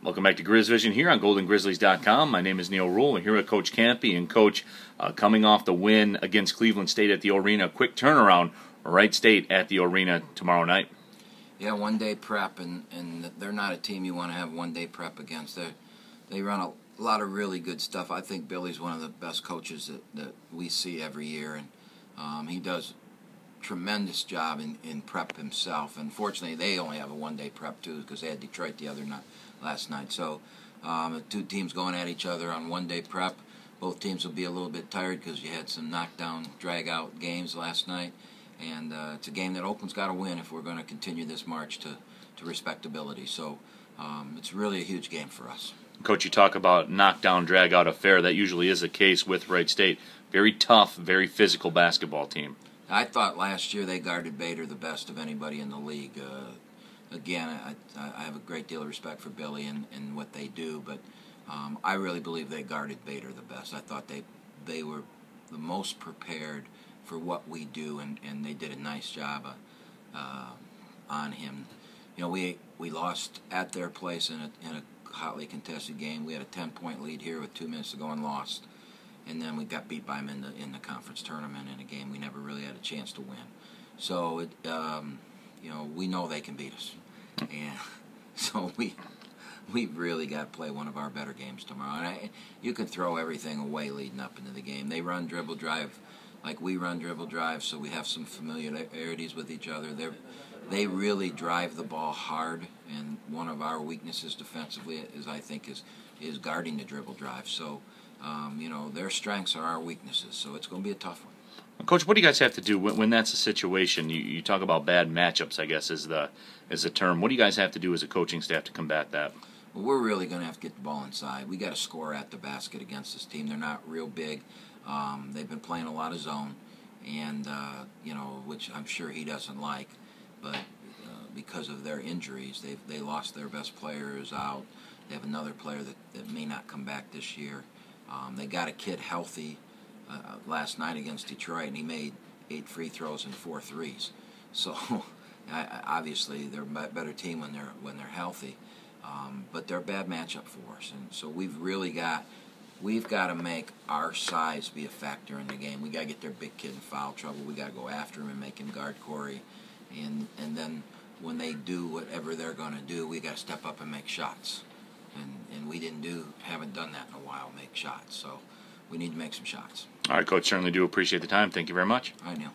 Welcome back to Grizz Vision here on GoldenGrizzlies.com. My name is Neal Ruhl. We're here with Coach Kampe. And Coach, coming off the win against Cleveland State at the Arena, quick turnaround, Wright State at the Arena tomorrow night. Yeah, one-day prep, and they're not a team you want to have one-day prep against. They run a lot of really good stuff. I think Billy's one of the best coaches that we see every year, and he does a tremendous job in prep himself. Unfortunately, they only have a one-day prep, too, because they had Detroit last night. So the two teams going at each other on one-day prep. Both teams will be a little bit tired because you had some knockdown, drag-out games last night. And it's a game that Oakland's got to win if we're going to continue this march to respectability. So it's really a huge game for us. Coach, you talk about knockdown, drag-out affair. That usually is the case with Wright State. Very tough, very physical basketball team. I thought last year they guarded Bader the best of anybody in the league. Again, I have a great deal of respect for Billy and what they do, but I really believe they guarded Bader the best. I thought they were the most prepared for what we do, and they did a nice job on him. You know, we lost at their place in a hotly contested game. We had a 10-point lead here with 2 minutes to go and lost, and then we got beat by them in the conference tournament in a game we never really had a chance to win. So you know, we know they can beat us, and so we've really got to play one of our better games tomorrow. And you can throw everything away leading up into the game. They run dribble drive like we run dribble drive, so we have some familiarities with each other. They really drive the ball hard, and one of our weaknesses defensively is guarding the dribble drive. So you know, their strengths are our weaknesses, so it's going to be a tough one. Coach, what do you guys have to do when that's a situation? You talk about bad matchups, I guess, is the term. What do you guys have to do as a coaching staff to combat that? Well, we're really going to have to get the ball inside. We got to score at the basket against this team. They're not real big. They've been playing a lot of zone, and you know, which I'm sure he doesn't like. But because of their injuries, they lost their best players out. They have another player that may not come back this year. They got a kid healthy last night against Detroit, and he made 8 free throws and 4 threes. So obviously they're a better team when they're healthy, but they're a bad matchup for us. And so we've got to make our size be a factor in the game. We got to get their big kid in foul trouble. We got to go after him and make him guard Corey, and then when they do whatever they're going to do, we got to step up and make shots. And we haven't done that in a while, make shots. So we need to make some shots. All right, Coach, certainly do appreciate the time. Thank you very much. All right, Neal.